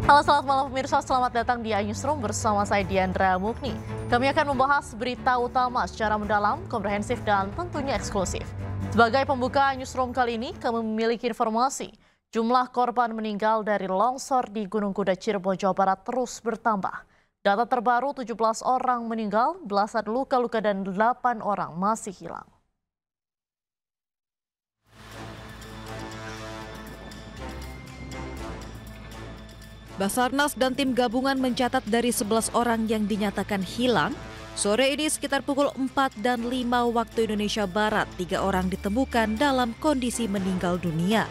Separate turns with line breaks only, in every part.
Halo, selamat malam pemirsa, selamat datang di iNewsroom bersama saya Diandra Mukni. Kami akan membahas berita utama secara mendalam, komprehensif, dan tentunya eksklusif. Sebagai pembuka iNewsroom kali ini, kami memiliki informasi. Jumlah korban meninggal dari longsor di Gunung Kuda Cirebon, Jawa Barat terus bertambah. Data terbaru 17 orang meninggal, belasan luka-luka dan 8 orang masih hilang.
Basarnas dan tim gabungan mencatat dari 11 orang yang dinyatakan hilang. Sore ini sekitar pukul 4 dan 5 waktu Indonesia Barat, 3 orang ditemukan dalam kondisi meninggal dunia.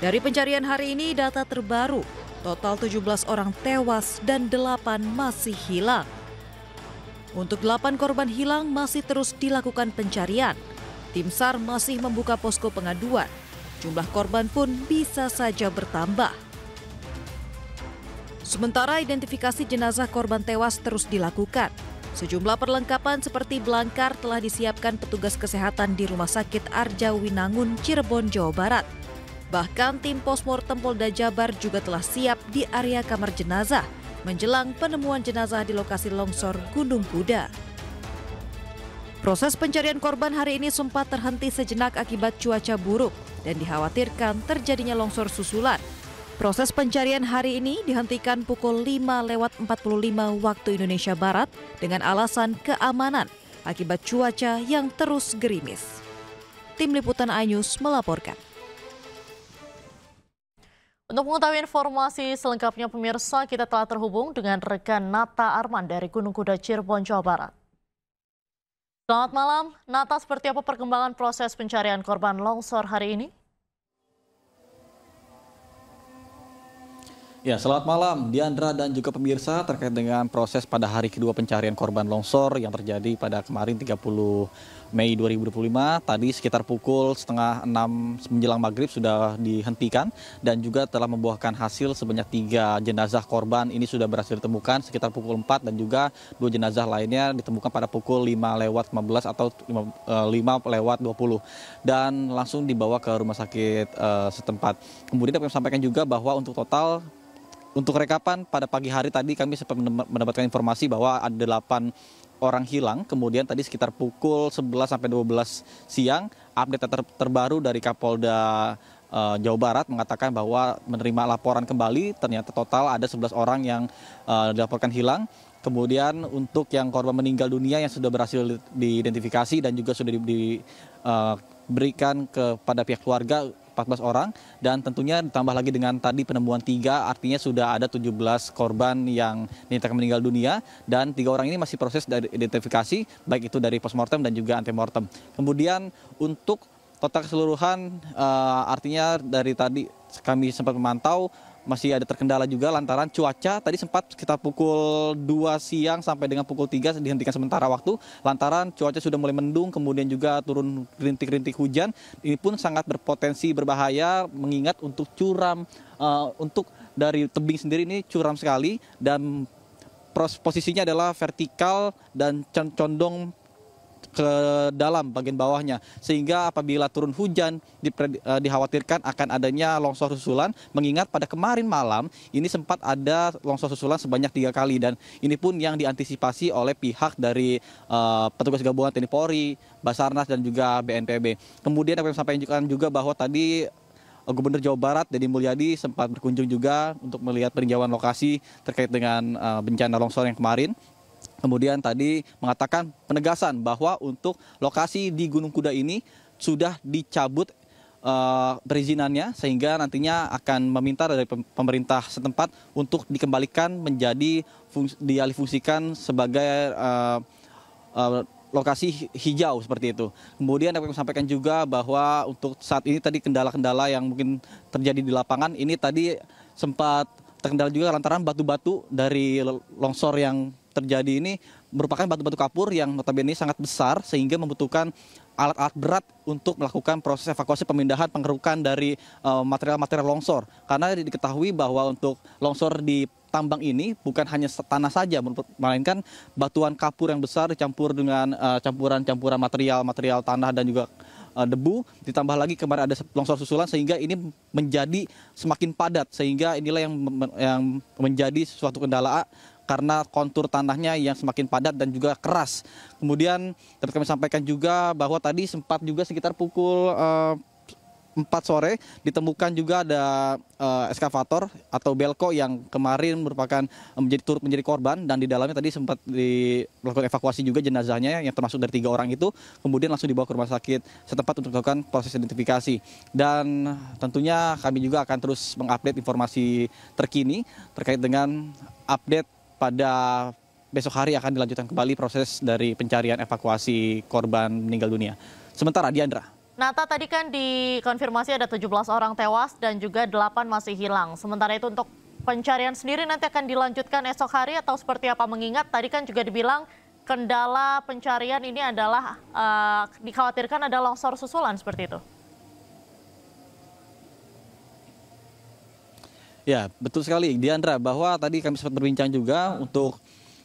Dari pencarian hari ini, data terbaru, total 17 orang tewas dan 8 masih hilang. Untuk 8 korban hilang masih terus dilakukan pencarian. Tim SAR masih membuka posko pengaduan. Jumlah korban pun bisa saja bertambah. Sementara identifikasi jenazah korban tewas terus dilakukan. Sejumlah perlengkapan seperti belangkar telah disiapkan petugas kesehatan di Rumah Sakit Arja Winangun, Cirebon, Jawa Barat. Bahkan tim Posmortem Polda Jabar juga telah siap di area kamar jenazah menjelang penemuan jenazah di lokasi longsor Gunung Kuda. Proses pencarian korban hari ini sempat terhenti sejenak akibat cuaca buruk dan dikhawatirkan terjadinya longsor susulan. Proses pencarian hari ini dihentikan pukul 5:45 waktu Indonesia Barat dengan alasan keamanan akibat cuaca yang terus gerimis. Tim Liputan iNews melaporkan.
Untuk mengetahui informasi selengkapnya pemirsa, kita telah terhubung dengan rekan Nata Arman dari Gunung Kuda Cirebon, Jawa Barat. Selamat malam, Nata, seperti apa perkembangan proses pencarian korban longsor hari ini?
Ya, selamat malam Diandra dan juga pemirsa terkait dengan proses pada hari kedua pencarian korban longsor yang terjadi pada kemarin 30 Mei 2025. Tadi sekitar pukul setengah 6 menjelang maghrib sudah dihentikan dan juga telah membuahkan hasil sebanyak 3 jenazah korban ini sudah berhasil ditemukan sekitar pukul 4 dan juga 2 jenazah lainnya ditemukan pada pukul 5:15 atau 5:20 dan langsung dibawa ke rumah sakit setempat. Kemudian dapat sampaikan juga bahwa untuk rekapan pada pagi hari tadi kami sempat mendapatkan informasi bahwa ada 8 orang hilang. Kemudian tadi sekitar pukul 11 sampai 12 siang update terbaru dari Kapolda Jawa Barat mengatakan bahwa menerima laporan kembali ternyata total ada 11 orang yang dilaporkan hilang. Kemudian untuk yang korban meninggal dunia yang sudah berhasil diidentifikasi dan juga sudah diberikan kepada pihak keluarga 14 orang dan tentunya ditambah lagi dengan tadi penemuan 3 artinya sudah ada 17 korban yang dinyatakan meninggal dunia dan 3 orang ini masih proses dari identifikasi baik itu dari postmortem dan juga antemortem. Kemudian untuk total keseluruhan artinya dari tadi kami sempat memantau masih ada terkendala juga lantaran cuaca tadi sempat sekitar pukul 2 siang sampai dengan pukul 3 dihentikan sementara waktu lantaran cuaca sudah mulai mendung kemudian juga turun rintik-rintik hujan. Ini pun sangat berpotensi berbahaya mengingat untuk curam untuk dari tebing sendiri ini curam sekali dan posisinya adalah vertikal dan condong ke dalam bagian bawahnya sehingga apabila turun hujan dikhawatirkan akan adanya longsor susulan mengingat pada kemarin malam ini sempat ada longsor susulan sebanyak 3 kali dan ini pun yang diantisipasi oleh pihak dari petugas gabungan TNI Polri, Basarnas dan juga BNPB. Kemudian dapat sampaikan juga bahwa tadi Gubernur Jawa Barat Deddy Mulyadi sempat berkunjung juga untuk melihat peninjauan lokasi terkait dengan bencana longsor yang kemarin. Kemudian tadi mengatakan penegasan bahwa untuk lokasi di Gunung Kuda ini sudah dicabut perizinannya sehingga nantinya akan meminta dari pemerintah setempat untuk dikembalikan menjadi dialihfungsikan sebagai lokasi hijau seperti itu. Kemudian dapat sampaikan juga bahwa untuk saat ini tadi kendala-kendala yang mungkin terjadi di lapangan ini tadi sempat terkendala juga lantaran batu-batu dari longsor yang terjadi ini merupakan batu-batu kapur yang notabene sangat besar sehingga membutuhkan alat-alat berat untuk melakukan proses evakuasi pemindahan pengerukan dari material-material longsor. Karena diketahui bahwa untuk longsor di tambang ini bukan hanya tanah saja, melainkan batuan kapur yang besar dicampur dengan campuran-campuran material tanah dan juga debu, ditambah lagi kemarin ada longsor susulan sehingga ini menjadi semakin padat, sehingga inilah yang menjadi suatu kendala karena kontur tanahnya yang semakin padat dan juga keras. Kemudian dapat kami sampaikan juga bahwa tadi sempat juga sekitar pukul 4 sore ditemukan juga ada eskavator atau belko yang kemarin merupakan turut menjadi korban, dan di dalamnya tadi sempat dilakukan evakuasi juga jenazahnya yang termasuk dari 3 orang itu, kemudian langsung dibawa ke rumah sakit setempat untuk melakukan proses identifikasi. Dan tentunya kami juga akan terus mengupdate informasi terkini terkait dengan update pada besok hari akan dilanjutkan kembali proses dari pencarian evakuasi korban meninggal dunia. Sementara Diandra.
Nata, tadi kan dikonfirmasi ada 17 orang tewas dan juga 8 masih hilang. Sementara itu untuk pencarian sendiri nanti akan dilanjutkan esok hari atau seperti apa? Mengingat tadi kan juga dibilang kendala pencarian ini adalah dikhawatirkan ada longsor susulan seperti itu.
Ya, betul sekali Diandra, bahwa tadi kami sempat berbincang juga untuk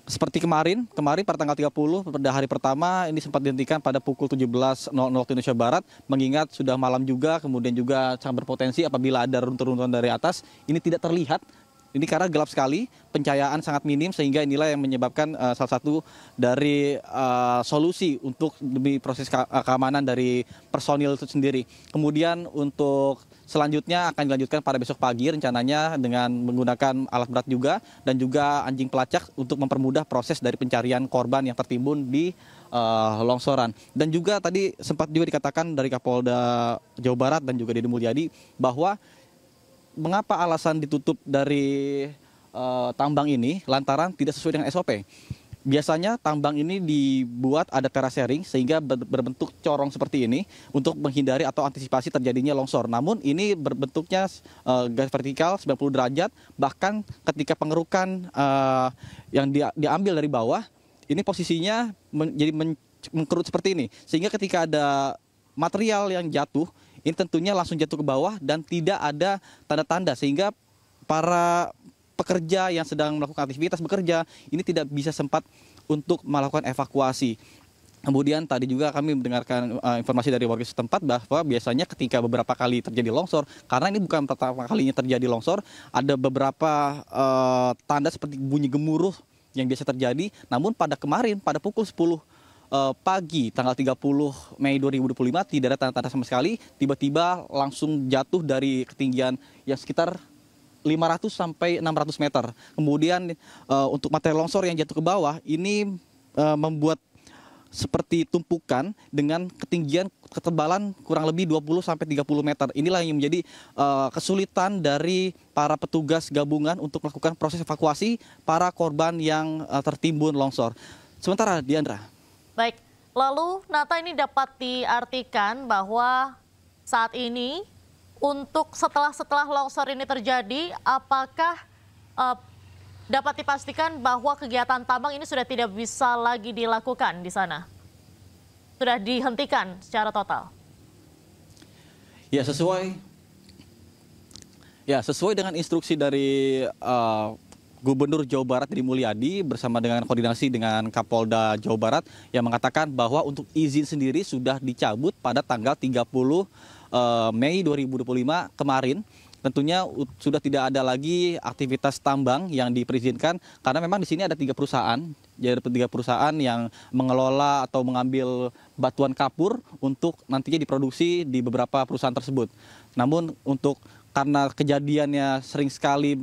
seperti kemarin pada tanggal 30 pada hari pertama ini sempat dihentikan pada pukul 17.00 waktu Indonesia Barat, mengingat sudah malam juga, kemudian juga sangat berpotensi apabila ada runtuhan dari atas ini tidak terlihat. Ini karena gelap sekali, pencahayaan sangat minim, sehingga inilah yang menyebabkan salah satu dari solusi untuk demi proses keamanan dari personil itu sendiri. Kemudian untuk selanjutnya akan dilanjutkan pada besok pagi rencananya dengan menggunakan alat berat juga dan juga anjing pelacak untuk mempermudah proses dari pencarian korban yang tertimbun di longsoran. Dan juga tadi sempat juga dikatakan dari Kapolda Jawa Barat dan juga Deddy Mulyadi bahwa mengapa alasan ditutup dari tambang ini lantaran tidak sesuai dengan SOP. Biasanya tambang ini dibuat ada terasering sehingga berbentuk corong seperti ini untuk menghindari atau antisipasi terjadinya longsor. Namun ini berbentuknya garis vertikal 90 derajat, bahkan ketika pengerukan yang diambil dari bawah, ini posisinya jadi mengkerut seperti ini. Sehingga ketika ada material yang jatuh, ini tentunya langsung jatuh ke bawah dan tidak ada tanda-tanda, sehingga para pekerja yang sedang melakukan aktivitas bekerja ini tidak bisa sempat untuk melakukan evakuasi. Kemudian tadi juga kami mendengarkan informasi dari warga setempat bahwa biasanya ketika beberapa kali terjadi longsor, karena ini bukan pertama kalinya terjadi longsor, ada beberapa tanda seperti bunyi gemuruh yang biasa terjadi. Namun pada kemarin pada pukul 10 pagi tanggal 30 Mei 2025 tidak ada tanda-tanda sama sekali, tiba-tiba langsung jatuh dari ketinggian yang sekitar 500 sampai 600 meter. Kemudian untuk material longsor yang jatuh ke bawah ini membuat seperti tumpukan dengan ketinggian ketebalan kurang lebih 20 sampai 30 meter. Inilah yang menjadi kesulitan dari para petugas gabungan untuk melakukan proses evakuasi para korban yang tertimbun longsor. Sementara Diandra.
Baik, lalu Nata, ini dapat diartikan bahwa saat ini untuk setelah longsor ini terjadi, apakah dapat dipastikan bahwa kegiatan tambang ini sudah tidak bisa lagi dilakukan di sana? Sudah dihentikan secara total?
Ya, sesuai dengan instruksi dari Gubernur Jawa Barat Deddy Mulyadi bersama dengan koordinasi dengan Kapolda Jawa Barat yang mengatakan bahwa untuk izin sendiri sudah dicabut pada tanggal 30 Mei 2025 kemarin. Tentunya sudah tidak ada lagi aktivitas tambang yang diperizinkan karena memang di sini ada 3 perusahaan. Jadi ada 3 perusahaan yang mengelola atau mengambil batuan kapur untuk nantinya diproduksi di beberapa perusahaan tersebut. Namun karena kejadiannya sering sekali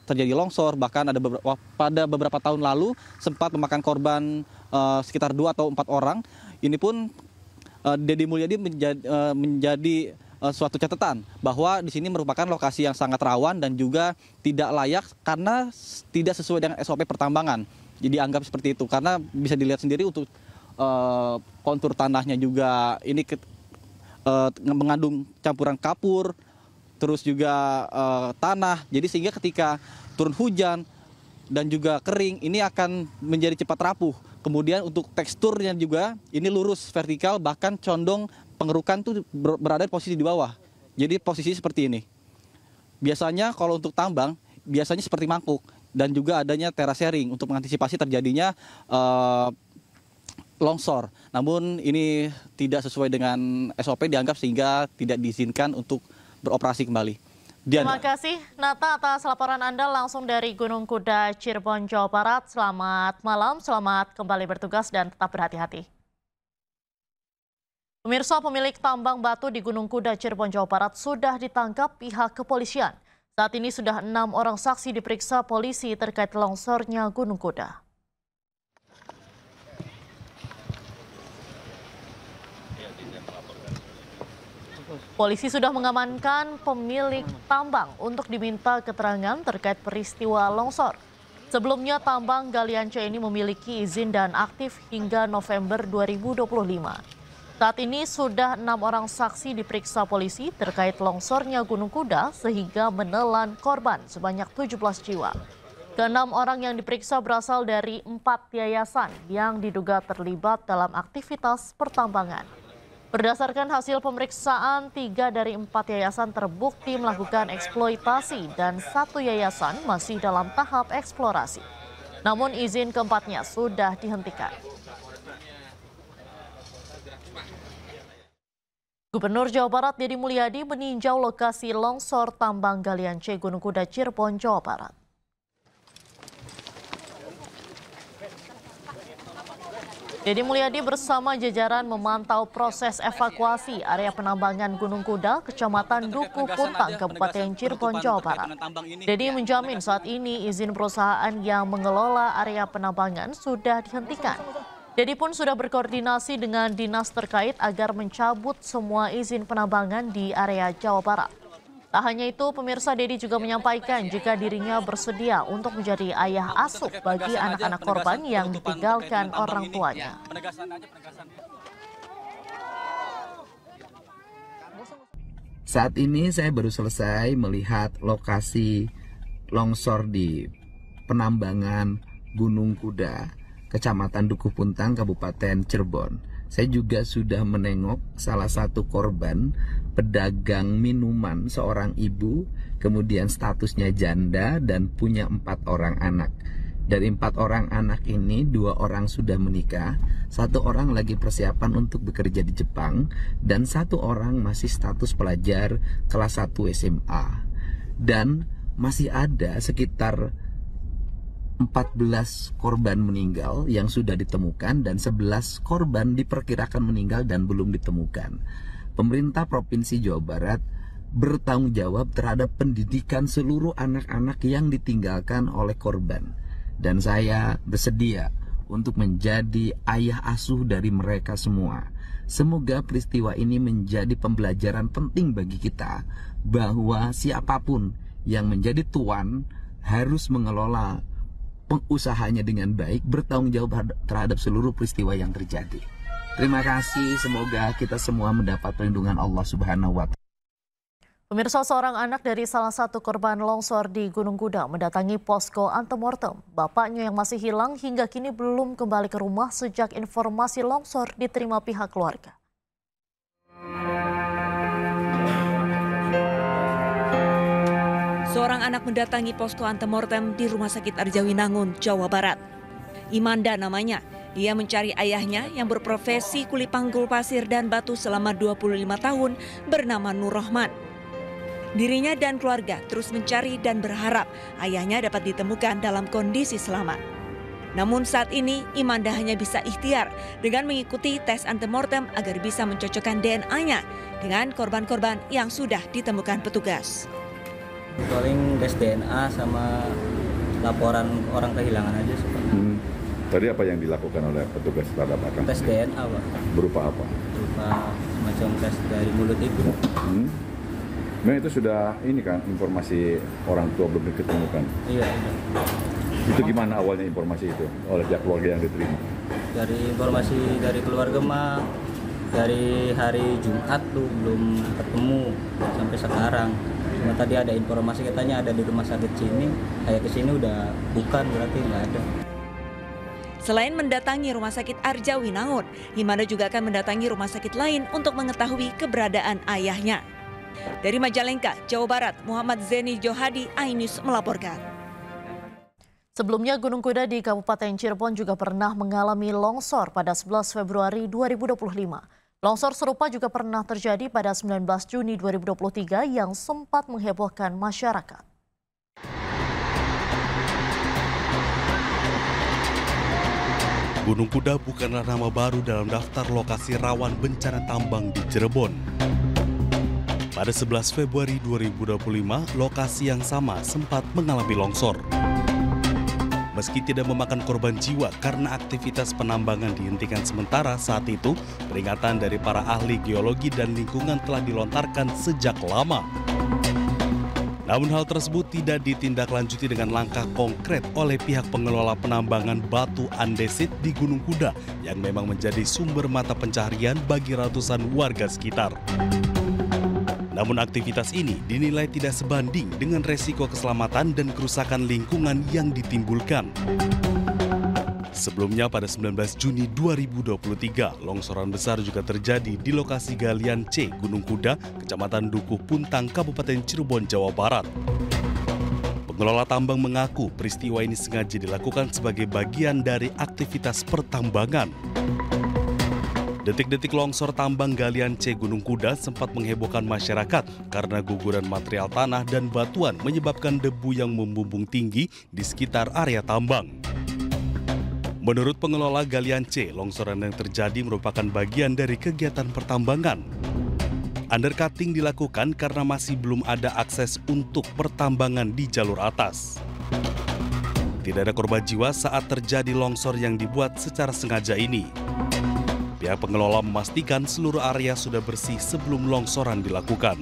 terjadi longsor, bahkan pada beberapa tahun lalu sempat memakan korban sekitar 2 atau 4 orang. Ini pun Deddy Mulyadi menjadi suatu catatan bahwa di sini merupakan lokasi yang sangat rawan dan juga tidak layak karena tidak sesuai dengan SOP pertambangan. Jadi anggap seperti itu karena bisa dilihat sendiri untuk kontur tanahnya juga ini mengandung campuran kapur, terus juga tanah. Jadi sehingga ketika turun hujan dan juga kering ini akan menjadi cepat rapuh. Kemudian untuk teksturnya juga ini lurus vertikal, bahkan condong pengerukan tuh berada di posisi di bawah. Jadi posisi seperti ini. Biasanya kalau untuk tambang biasanya seperti mangkuk dan juga adanya terasering untuk mengantisipasi terjadinya longsor. Namun ini tidak sesuai dengan SOP dianggap sehingga tidak diizinkan untuk beroperasi kembali.
Terima kasih Nata atas laporan Anda langsung dari Gunung Kuda, Cirebon, Jawa Barat. Selamat malam, selamat kembali bertugas dan tetap berhati-hati. Pemirsa, pemilik tambang batu di Gunung Kuda, Cirebon, Jawa Barat sudah ditangkap pihak kepolisian. Saat ini sudah 6 orang saksi diperiksa polisi terkait longsornya Gunung Kuda. Polisi sudah mengamankan pemilik tambang untuk diminta keterangan terkait peristiwa longsor. Sebelumnya tambang Galian C ini memiliki izin dan aktif hingga November 2025. Saat ini sudah 6 orang saksi diperiksa polisi terkait longsornya Gunung Kuda sehingga menelan korban sebanyak 17 jiwa. Ke-6 orang yang diperiksa berasal dari 4 yayasan yang diduga terlibat dalam aktivitas pertambangan. Berdasarkan hasil pemeriksaan, 3 dari 4 yayasan terbukti melakukan eksploitasi dan 1 yayasan masih dalam tahap eksplorasi. Namun izin keempatnya sudah dihentikan. Gubernur Jawa Barat Deddy Mulyadi meninjau lokasi longsor tambang Galian C Gunung Kuda, Cirebon, Jawa Barat. Deddy Mulyadi bersama jajaran memantau proses evakuasi area penambangan Gunung Kuda, Kecamatan Duku Puntang, Kabupaten Cirebon, Jawa Barat. Deddy menjamin saat ini izin perusahaan yang mengelola area penambangan sudah dihentikan. Deddy pun sudah berkoordinasi dengan dinas terkait agar mencabut semua izin penambangan di area Jawa Barat. Tak hanya itu, pemirsa, Deddy juga menyampaikan jika dirinya bersedia untuk menjadi ayah asuh bagi anak-anak korban yang ditinggalkan orang tuanya.
Saat ini saya baru selesai melihat lokasi longsor di penambangan Gunung Kuda, Kecamatan Duku Puntang, Kabupaten Cirebon. Saya juga sudah menengok salah satu korban, pedagang minuman, seorang ibu, kemudian statusnya janda dan punya 4 orang anak. Dari 4 orang anak ini, 2 orang sudah menikah, 1 orang lagi persiapan untuk bekerja di Jepang, dan 1 orang masih status pelajar kelas 1 SMA. Dan masih ada sekitar 14 korban meninggal yang sudah ditemukan dan 11 korban diperkirakan meninggal dan belum ditemukan. Pemerintah Provinsi Jawa Barat bertanggung jawab terhadap pendidikan seluruh anak-anak yang ditinggalkan oleh korban. Dan saya bersedia untuk menjadi ayah asuh dari mereka semua. Semoga peristiwa ini menjadi pembelajaran penting bagi kita bahwa siapapun yang menjadi tuan harus mengelola usahanya dengan baik, bertanggung jawab terhadap seluruh peristiwa yang terjadi. Terima kasih, semoga kita semua mendapat perlindungan Allah Subhanahu wa Ta'ala.
Pemirsa, seorang anak dari salah satu korban longsor di Gunung Kuda mendatangi posko antemortem. Bapaknya yang masih hilang hingga kini belum kembali ke rumah sejak informasi longsor diterima pihak keluarga.
Seorang anak mendatangi posko antemortem di Rumah Sakit Arjawinangun, Jawa Barat. Imanda namanya. Ia mencari ayahnya yang berprofesi kuli panggul pasir dan batu selama 25 tahun bernama Nur Rahman. Dirinya dan keluarga terus mencari dan berharap ayahnya dapat ditemukan dalam kondisi selamat. Namun saat ini Imanda hanya bisa ikhtiar dengan mengikuti tes antemortem agar bisa mencocokkan DNA-nya dengan korban-korban yang sudah ditemukan petugas.
Paling tes DNA sama laporan orang kehilangan aja sih.
Tadi apa yang dilakukan oleh petugas terhadap akang?
Tes DNA, Pak.
Berupa apa?
Berupa semacam tes dari mulut itu.
Nah itu sudah ini kan informasi orang tua belum ditemukan.
Iya.
Itu gimana awalnya informasi itu oleh pihak keluarga yang diterima?
Dari informasi dari keluarga mah dari hari Jumat tuh belum ketemu sampai sekarang. Cuma tadi ada informasi katanya ada di rumah sakit sini, kayak kesini udah bukan, berarti nggak ada.
Selain mendatangi Rumah Sakit Arjawinangun, Imanda juga akan mendatangi rumah sakit lain untuk mengetahui keberadaan ayahnya. Dari Majalengka, Jawa Barat, Muhammad Zeni Johadi, iNews melaporkan.
Sebelumnya, Gunung Kuda di Kabupaten Cirebon juga pernah mengalami longsor pada 11 Februari 2025. Longsor serupa juga pernah terjadi pada 19 Juni 2023 yang sempat menghebohkan masyarakat.
Gunung Kuda bukanlah nama baru dalam daftar lokasi rawan bencana tambang di Cirebon. Pada 11 Februari 2025, lokasi yang sama sempat mengalami longsor. Meski tidak memakan korban jiwa karena aktivitas penambangan dihentikan sementara saat itu, peringatan dari para ahli geologi dan lingkungan telah dilontarkan sejak lama. Namun hal tersebut tidak ditindaklanjuti dengan langkah konkret oleh pihak pengelola penambangan batu andesit di Gunung Kuda yang memang menjadi sumber mata pencaharian bagi ratusan warga sekitar. Namun aktivitas ini dinilai tidak sebanding dengan resiko keselamatan dan kerusakan lingkungan yang ditimbulkan. Sebelumnya pada 19 Juni 2023, longsoran besar juga terjadi di lokasi galian C Gunung Kuda, Kecamatan Dukuh Puntang, Kabupaten Cirebon, Jawa Barat. Pengelola tambang mengaku peristiwa ini sengaja dilakukan sebagai bagian dari aktivitas pertambangan. Detik-detik longsor tambang galian C Gunung Kuda sempat menghebohkan masyarakat karena guguran material tanah dan batuan menyebabkan debu yang membumbung tinggi di sekitar area tambang. Menurut pengelola galian C, longsoran yang terjadi merupakan bagian dari kegiatan pertambangan. Undercutting dilakukan karena masih belum ada akses untuk pertambangan di jalur atas. Tidak ada korban jiwa saat terjadi longsor yang dibuat secara sengaja ini. Pihak pengelola memastikan seluruh area sudah bersih sebelum longsoran dilakukan.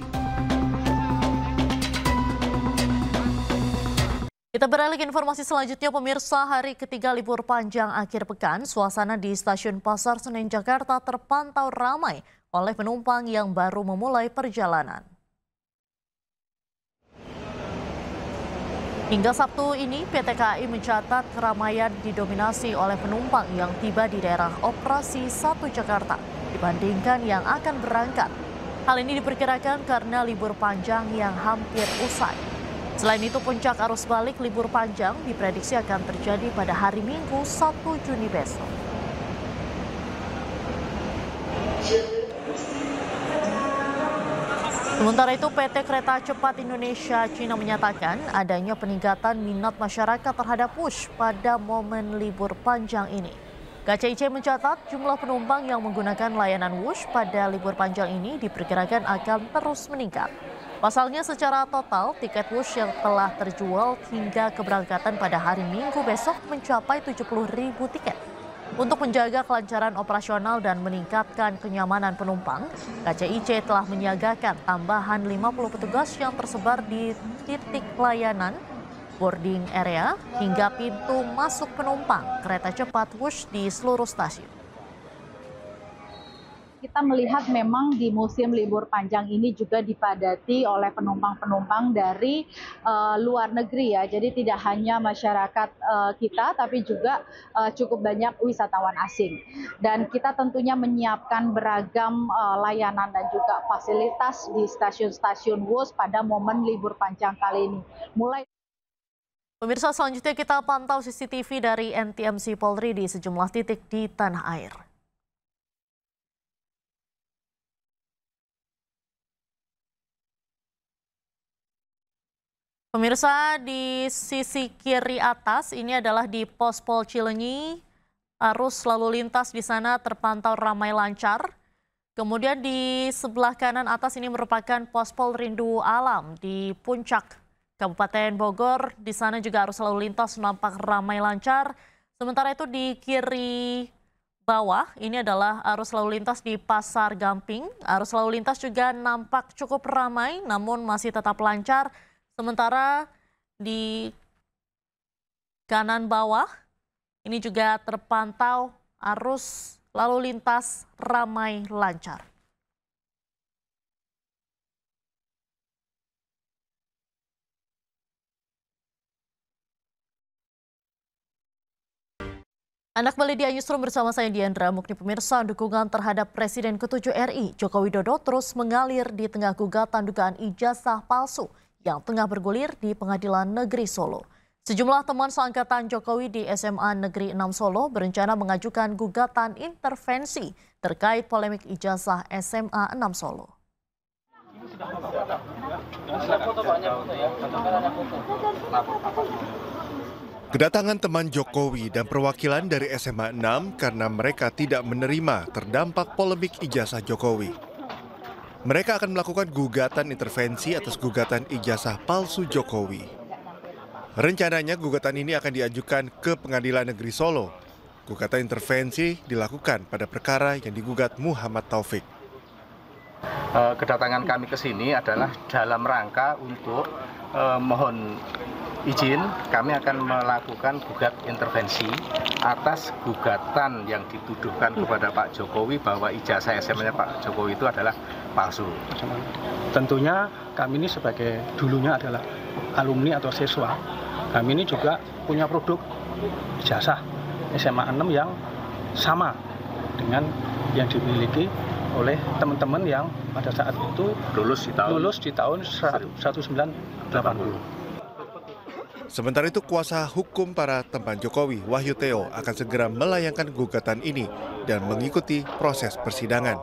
Kita beralih ke informasi selanjutnya, pemirsa. Hari ketiga libur panjang akhir pekan, suasana di Stasiun Pasar Senen Jakarta terpantau ramai oleh penumpang yang baru memulai perjalanan. Hingga Sabtu ini, PT KAI mencatat keramaian didominasi oleh penumpang yang tiba di daerah operasi 1 Jakarta dibandingkan yang akan berangkat. Hal ini diperkirakan karena libur panjang yang hampir usai. Selain itu, puncak arus balik libur panjang diprediksi akan terjadi pada hari Minggu 1 Juni besok. Sementara itu, PT Kereta Cepat Indonesia Cina menyatakan adanya peningkatan minat masyarakat terhadap Wush pada momen libur panjang ini. KCIC mencatat jumlah penumpang yang menggunakan layanan Wush pada libur panjang ini diperkirakan akan terus meningkat. Pasalnya secara total, tiket Wush yang telah terjual hingga keberangkatan pada hari Minggu besok mencapai 70.000 tiket. Untuk menjaga kelancaran operasional dan meningkatkan kenyamanan penumpang, KCIC telah menyiagakan tambahan 50 petugas yang tersebar di titik layanan, boarding area, hingga pintu masuk penumpang kereta cepat Wush di seluruh stasiun.
Kita melihat memang di musim libur panjang ini juga dipadati oleh penumpang-penumpang dari luar negeri ya. Jadi tidak hanya masyarakat kita, tapi juga cukup banyak wisatawan asing. Dan kita tentunya menyiapkan beragam layanan dan juga fasilitas di stasiun-stasiun Wush pada momen libur panjang kali ini.
Pemirsa, selanjutnya kita pantau CCTV dari NTMC Polri di sejumlah titik di tanah air. Pemirsa, di sisi kiri atas ini adalah di Pos Pol Cileunyi. Arus lalu lintas di sana terpantau ramai lancar. Kemudian di sebelah kanan atas ini merupakan Pos Pol Rindu Alam di Puncak, Kabupaten Bogor. Di sana juga arus lalu lintas nampak ramai lancar. Sementara itu di kiri bawah ini adalah arus lalu lintas di Pasar Gamping. Arus lalu lintas juga nampak cukup ramai namun masih tetap lancar. Sementara di kanan bawah ini juga terpantau arus lalu lintas ramai lancar. Anak kembali di Newsroom bersama saya Diandra Mukni. Pemirsa, dukungan terhadap Presiden ke-7 RI Joko Widodo terus mengalir di tengah gugatan dugaan ijazah palsu yang tengah bergulir di Pengadilan Negeri Solo. Sejumlah teman seangkatan Jokowi di SMA Negeri 6 Solo berencana mengajukan gugatan intervensi terkait polemik ijazah SMA 6 Solo.
Kedatangan teman Jokowi dan perwakilan dari SMA 6 karena mereka tidak menerima terdampak polemik ijazah Jokowi. Mereka akan melakukan gugatan intervensi atas gugatan ijazah palsu Jokowi. Rencananya gugatan ini akan diajukan ke Pengadilan Negeri Solo. Gugatan intervensi dilakukan pada perkara yang digugat Muhammad Taufik.
Kedatangan kami ke sini adalah dalam rangka untuk mohon izin, kami akan melakukan gugat intervensi atas gugatan yang dituduhkan kepada Pak Jokowi bahwa ijazah SMA-nya Pak Jokowi itu adalah palsu.
Tentunya kami ini sebagai dulunya adalah alumni atau siswa, kami ini juga punya produk ijazah SMA 6 yang sama dengan yang dimiliki oleh teman-teman yang pada saat itu lulus di tahun 1980.
Sementara itu kuasa hukum para teman Jokowi, Wahyu Theo, akan segera melayangkan gugatan ini dan mengikuti proses persidangan.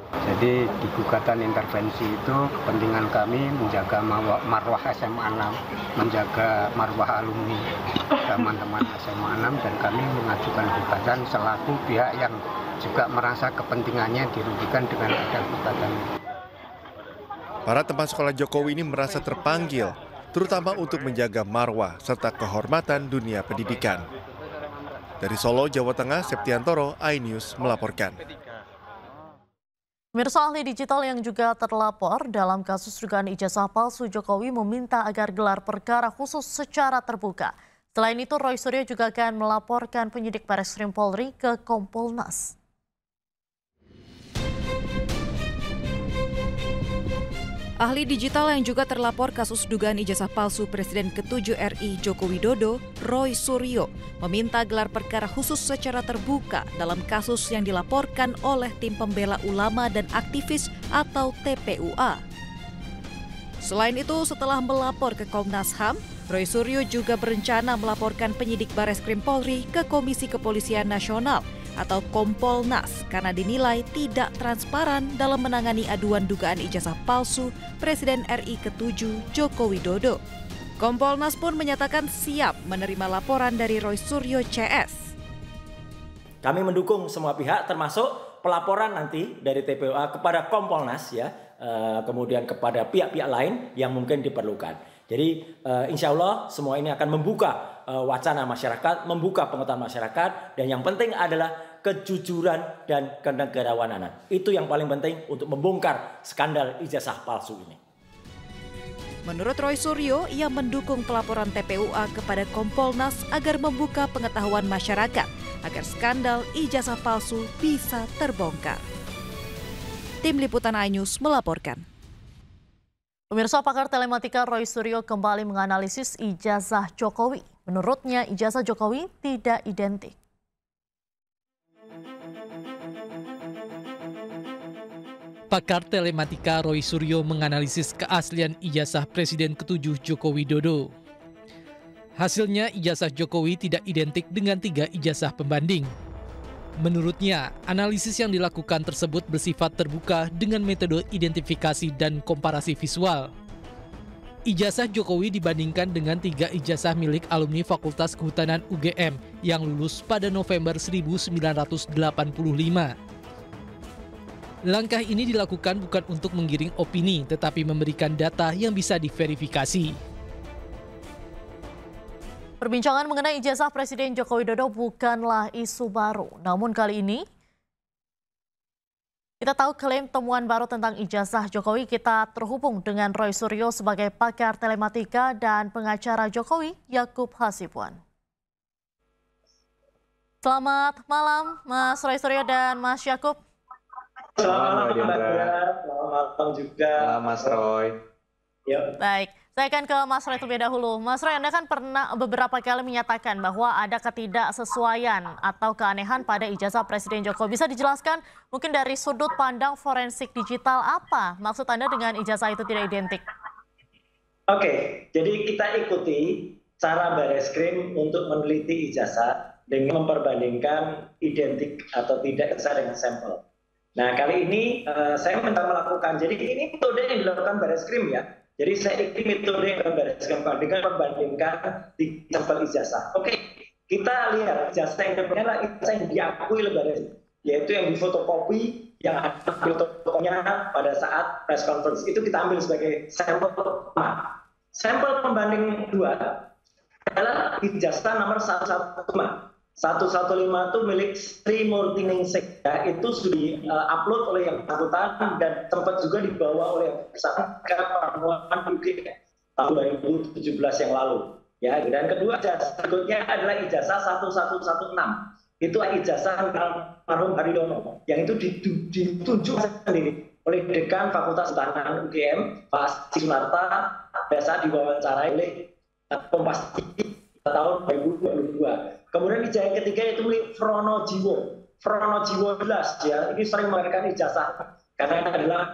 Jadi di gugatan intervensi itu kepentingan kami menjaga marwah SMA 6, menjaga marwah alumni teman-teman SMA 6, dan kami mengajukan gugatan selaku pihak yang juga merasa kepentingannya dirugikan dengan ada gugatan.
Para teman sekolah Jokowi ini merasa terpanggil, terutama untuk menjaga marwah serta kehormatan dunia pendidikan. Dari Solo, Jawa Tengah, Septiantoro, iNews melaporkan.
Pemirsa, ahli digital yang juga terlapor dalam kasus dugaan ijazah palsu Jokowi meminta agar gelar perkara khusus secara terbuka. Selain itu, Roy Suryo juga akan melaporkan penyidik Bareskrim Polri ke Kompolnas.
Ahli digital yang juga terlapor kasus dugaan ijazah palsu Presiden ke-7 RI Joko Widodo, Roy Suryo, meminta gelar perkara khusus secara terbuka dalam kasus yang dilaporkan oleh Tim Pembela Ulama dan Aktivis atau TPUA. Selain itu, setelah melapor ke Komnas HAM, Roy Suryo juga berencana melaporkan penyidik Bareskrim Polri ke Komisi Kepolisian Nasional atau Kompolnas karena dinilai tidak transparan dalam menangani aduan dugaan ijazah palsu Presiden RI ke-7 Joko Widodo. Kompolnas pun menyatakan siap menerima laporan dari Roy Suryo CS.
Kami mendukung semua pihak termasuk pelaporan nanti dari TPUA kepada Kompolnas ya, kemudian kepada pihak-pihak lain yang mungkin diperlukan. Jadi insya Allah semua ini akan membuka wacana masyarakat, membuka pengetahuan masyarakat, dan yang penting adalah kejujuran dan kenegarawanan. Itu yang paling penting untuk membongkar skandal ijazah palsu ini.
Menurut Roy Suryo, ia mendukung pelaporan TPUA kepada Kompolnas agar membuka pengetahuan masyarakat agar skandal ijazah palsu bisa terbongkar. Tim Liputan iNews melaporkan.
Pemirsa, pakar telematika Roy Suryo kembali menganalisis ijazah Jokowi. Menurutnya, ijazah Jokowi tidak identik.
Pakar telematika Roy Suryo menganalisis keaslian ijazah Presiden ke-7 Joko Widodo. Hasilnya, ijazah Jokowi tidak identik dengan 3 ijazah pembanding. Menurutnya, analisis yang dilakukan tersebut bersifat terbuka dengan metode identifikasi dan komparasi visual. Ijazah Jokowi dibandingkan dengan 3 ijazah milik alumni Fakultas Kehutanan UGM yang lulus pada November 1985. Langkah ini dilakukan bukan untuk menggiring opini, tetapi memberikan data yang bisa diverifikasi.
Perbincangan mengenai ijazah Presiden Joko Widodo bukanlah isu baru. Namun kali ini, kita tahu klaim temuan baru tentang ijazah Jokowi. Kita terhubung dengan Roy Suryo sebagai pakar telematika dan pengacara Jokowi, Yakub Hasibuan. Selamat malam, Mas Roy Suryo dan Mas Yakub.
Selamat malam juga, Mas Roy.
Baik, saya akan ke Mas Roy terlebih dahulu. Mas Roy, Anda kan pernah beberapa kali menyatakan bahwa ada ketidaksesuaian atau keanehan pada ijazah Presiden Jokowi. Bisa dijelaskan mungkin dari sudut pandang forensik digital apa maksud Anda dengan ijazah itu tidak identik?
Oke, jadi kita ikuti
cara Bareskrim untuk meneliti ijazah dengan memperbandingkan identik atau tidak ijazah dengan sampel. Nah, kali ini saya minta melakukan, jadi ini metode yang dilakukan Bareskrim ya. Jadi saya ingin metode yang dilakukan Bareskrim dengan membandingkan di sampel ijazah. Oke, kita lihat ijazah yang adalah ijazah yang diakui oleh Bareskrim, yaitu yang difotokopi, yang ada fotonya pada saat press conference. Itu kita ambil sebagai sampel pertama. Sampel pembanding kedua adalah ijazah nomor 115. 115 itu milik Sri Murtiningsih, ya, itu sudah di-upload oleh yang bersangkutan dan sempat juga dibawa oleh yang bersangkutan ke pertemuan UGM tahun 2017 yang lalu. Ya, dan kedua ijazah berikutnya adalah ijazah 1116. Itu ijazah almarhum Haridono yang itu ditunjuk sendiri oleh Dekan Fakultas Kehutanan UGM, Pak Sunarta, pada saat diwawancarai oleh Kompas TV tahun 2022. Kemudian ijazah ketiga itu milik Frono Jiwo 11 ya, ini sering memberikan ijazah karena adalah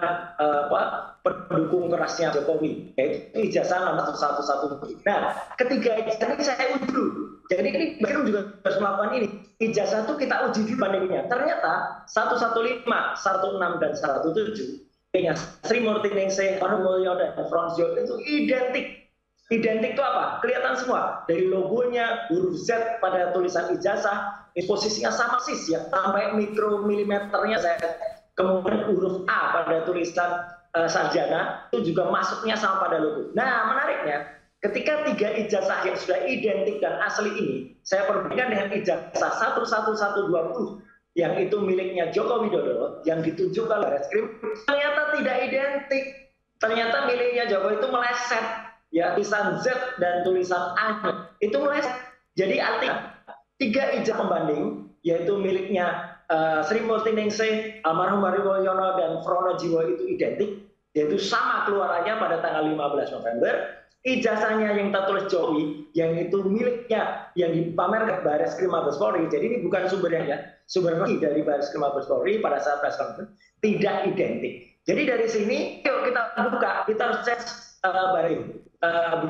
pendukung kerasnya Jokowi, yaitu ijazah nomor 111. Nah, ketiga ijazah ini saya uji dulu. Jadi ini Bareskrim juga harus melakukan ini. Ijazah itu kita uji dulu bandingnya. Ternyata 115, 16 dan 17 Sri Murtiningsih, Arhum Mulyo dan Fronsio itu identik. Identik itu apa? Kelihatan semua. Dari logonya, huruf Z pada tulisan ijazah, posisinya sama persis ya, sampai mikromilimeternya saya. Kemudian huruf A pada tulisan sarjana itu juga masuknya sama pada logo. Nah, menariknya, ketika tiga ijazah yang sudah identik dan asli ini, saya perbandingkan dengan ijazah 11120 yang itu miliknya Joko Widodo, yang ditunjukkan oleh Bareskrim, ternyata tidak identik. Ternyata miliknya Joko itu meleset. Ya, tulisan Z dan tulisan A itu meleset. Jadi artinya tiga ijazah pembanding, yaitu miliknya Sri Murtiningsih, almarhum Haridono dan Frono Jiwo itu identik, yaitu sama keluarannya pada tanggal 15 November. Ijazahnya yang tertulis Jokowi, yang itu miliknya yang dipamerkan Bareskrim Mabes Polri. Jadi ini bukan sumbernya, sumber dari Bareskrim Mabes Polri pada saat press conference tidak identik. Jadi dari sini, yuk kita buka, kita harus cek Bareskrim.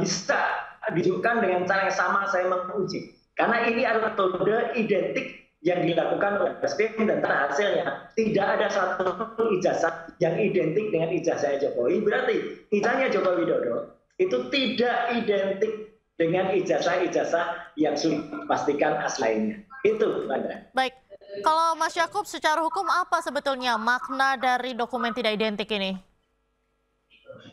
Bisa ditunjukkan dengan cara yang sama saya menguji. Karena ini adalah metode identik yang dilakukan oleh Bareskrim dan hasilnya tidak ada satu ijazah yang identik dengan ijazahnya Jokowi. Berarti ijazahnya Joko Widodo itu tidak identik dengan ijazah-ijazah yang sulit dipastikan aslinya. Itu, Andra.
Baik, kalau Mas Yakub secara hukum apa sebetulnya makna dari dokumen tidak identik ini?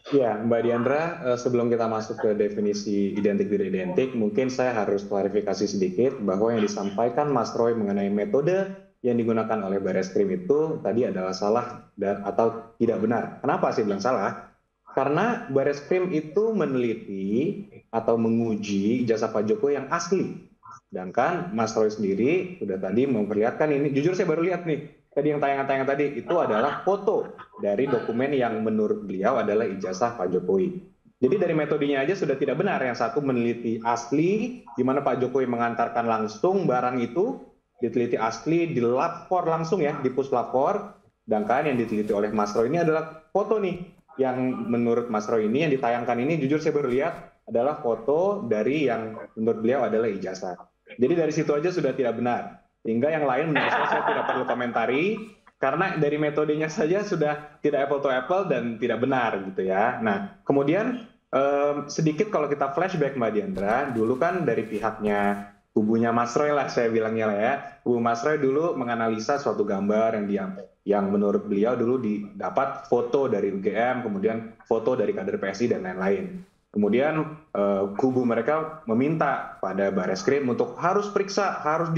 Ya, Mbak Diandra, sebelum kita masuk ke definisi identik tidak identik, mungkin saya harus klarifikasi sedikit bahwa yang disampaikan Mas Roy mengenai metode yang digunakan oleh Bareskrim itu tadi adalah salah atau tidak benar. Kenapa sih bilang salah? Karena Bareskrim itu meneliti atau menguji ijazah Pak Jokowi yang asli. Sedangkan Mas Roy sendiri sudah tadi memperlihatkan ini, jujur saya baru lihat nih, tadi yang tayangan-tayangan tadi itu adalah foto dari dokumen yang menurut beliau adalah ijazah Pak Jokowi. Jadi dari metodenya aja sudah tidak benar. Yang satu meneliti asli, di mana Pak Jokowi mengantarkan langsung barang itu, diteliti asli, dilapor langsung ya, di puslapor. Sedangkan yang diteliti oleh Mas Roy ini adalah foto nih, yang menurut Mas Roy ini, yang ditayangkan ini, jujur saya baru lihat, adalah foto dari yang menurut beliau adalah ijazah. Jadi dari situ aja sudah tidak benar. Sehingga yang lain menurut saya tidak perlu komentari, karena dari metodenya saja sudah tidak apple to apple dan tidak benar gitu ya. Nah, kemudian sedikit kalau kita flashback Mbak Diandra, dulu kan dari pihaknya kubunya Mas Roy lah saya bilangnya lah ya. Kubu Mas Roy dulu menganalisa suatu gambar yang menurut beliau dulu didapat foto dari UGM, kemudian foto dari kader PSI dan lain-lain. Kemudian kubu mereka meminta pada Bareskrim untuk harus periksa, harus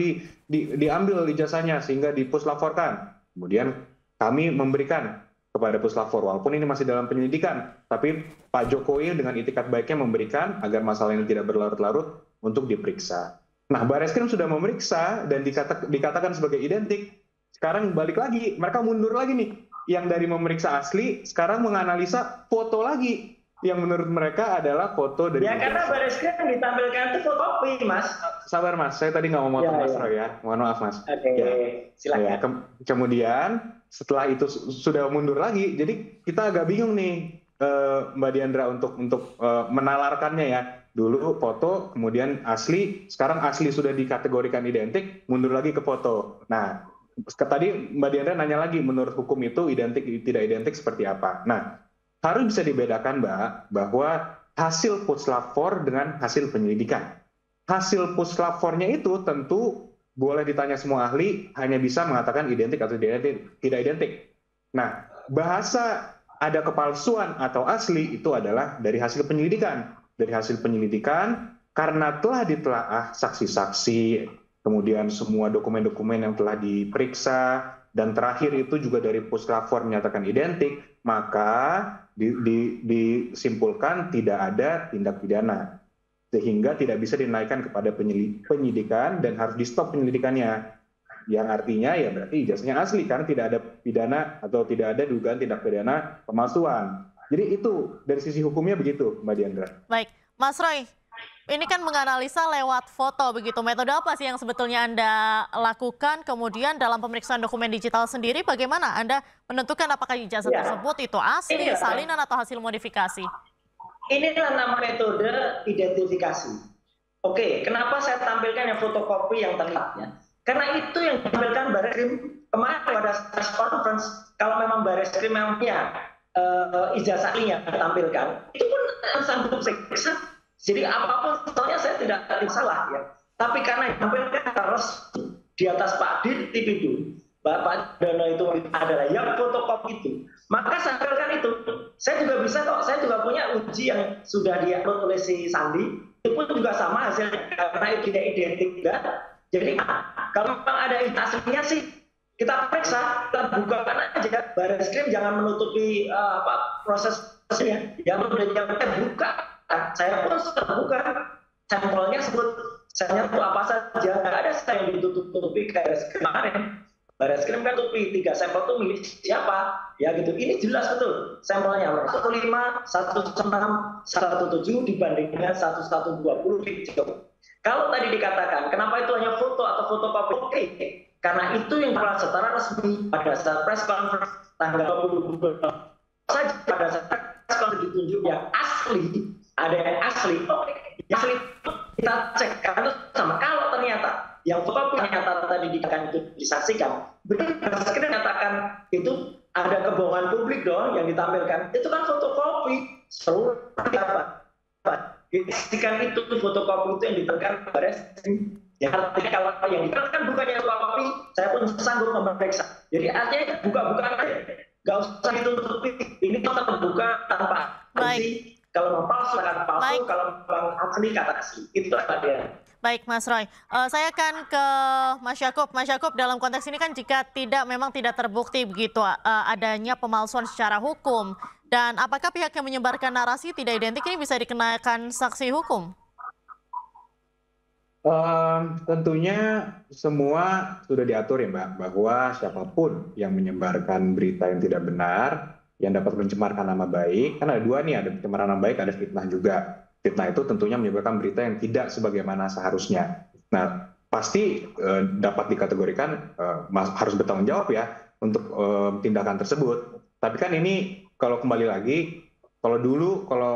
diambil ijazahnya sehingga dipuslaporkan. Kemudian kami memberikan kepada puslapor, walaupun ini masih dalam penyelidikan, tapi Pak Jokowi dengan itikat baiknya memberikan agar masalah ini tidak berlarut-larut untuk diperiksa. Nah, Bareskrim sudah memeriksa dan dikatakan sebagai identik. Sekarang balik lagi, mereka mundur lagi nih. Yang dari memeriksa asli, sekarang menganalisa foto lagi. Yang menurut mereka adalah foto dari...
Ya, karena Bareskrim ditampilkan itu fotokopi, Mas.
Sabar, Mas. Saya tadi nggak mau motong Mas Roy ya. Mohon maaf, Mas.
Oke, silakan.
Ya, kemudian setelah itu sudah mundur lagi, jadi kita agak bingung nih, Mbak Diandra, untuk menalarkannya ya. dulu foto, kemudian asli, sekarang asli sudah dikategorikan identik, mundur lagi ke foto. Nah, tadi Mbak Diandra nanya lagi, menurut hukum itu identik tidak identik seperti apa? Nah, harus bisa dibedakan, Mbak, bahwa hasil puslap-4 dengan hasil penyelidikan. Hasil puslap-4-nya itu tentu boleh ditanya semua ahli, hanya bisa mengatakan identik atau tidak identik. Nah, bahasa ada kepalsuan atau asli itu adalah dari hasil penyelidikan. Dari hasil penyelidikan, karena telah ditelaah saksi-saksi, kemudian semua dokumen-dokumen yang telah diperiksa, dan terakhir itu juga dari puslap-4 menyatakan identik, maka disimpulkan tidak ada tindak pidana. Sehingga tidak bisa dinaikkan kepada penyidikan dan harus di-stop penyelidikannya. Yang artinya ya berarti ijazahnya asli karena tidak ada pidana atau tidak ada dugaan tindak pidana pemalsuan. Jadi itu dari sisi hukumnya begitu, Mbak Diandra.
Baik, Mas Roy, ini kan menganalisa lewat foto begitu. Metode apa sih yang sebetulnya Anda lakukan? Kemudian dalam pemeriksaan dokumen digital sendiri bagaimana Anda menentukan apakah ijazah tersebut itu asli, salinan atau hasil modifikasi?
Inilah nama metode identifikasi. Oke, kenapa saya tampilkan yang fotokopi yang terlihatnya? Karena itu yang ditampilkan Barreskrim kemarin pada press conference. Kalau memang Barreskrim memang punya ijazah aslinya ditampilkan, itu pun sanggup seksa. Jadi apapun soalnya saya tidak salah ya. Tapi karena ditampilkan harus di atas Pak Dir Tipidu, Bapak Dono itu adalah yang fotokopi itu, maka saya tampilkan itu. Saya juga bisa kok, saya juga punya uji yang sudah di-upload oleh si Sandi, itu pun juga sama hasilnya karena itu tidak identik juga. Jadi kalau memang ada aslinya sih kita periksa, kita bukakan aja. Barreskrim jangan menutupi prosesnya. Yang udah buka, saya pun sudah buka sampelnya sebut saya itu apa saja, nggak ada saya yang ditutup-tutupi kayak kemarin. Barreskrim kan tutupi 3 sampel itu milik siapa, ya gitu. Ini jelas betul sampelnya 15, 16, 17 dibandingkan 1120 video. Kalau tadi dikatakan, kenapa itu hanya foto atau fotokopi? Oke, karena itu yang telah secara resmi pada saat press conference tanggal 20 saja pada saat press conference ditunjuk yang asli, ada yang asli. Oke, yang asli kita cek karena itu sama. Kalau ternyata yang fotokopi ternyata tadi dikatakan itu disaksikan, benar menyatakan itu ada kebohongan publik dong yang ditampilkan. Itu kan fotokopi seluruh apa? Jika itu fotokopi itu yang ditekan Barreskrim, ya artinya kalau yang ditekan bukannya fotokopi, saya pun sanggup memeriksa. Jadi artinya buka-bukaan aja, nggak usah ditutupi. Ini tetap terbuka tanpa asli. Kalau mau palsu kata palsu, kalau mau asli kata asli. Itu dia.
Baik, Mas Roy. Saya akan ke Mas Yakub. Mas Yakub, dalam konteks ini kan jika memang tidak terbukti begitu adanya pemalsuan secara hukum, dan apakah pihak yang menyebarkan narasi tidak identik ini bisa dikenakan sanksi hukum?
Tentunya semua sudah diatur ya Mbak, bahwa siapapun yang menyebarkan berita yang tidak benar, yang dapat mencemarkan nama baik, kan ada dua nih, ada pencemaran nama baik, ada fitnah juga. Fitnah itu tentunya menyebarkan berita yang tidak sebagaimana seharusnya. Nah, pasti dapat dikategorikan harus bertanggung jawab ya untuk tindakan tersebut. Tapi kan ini kalau kembali lagi, kalau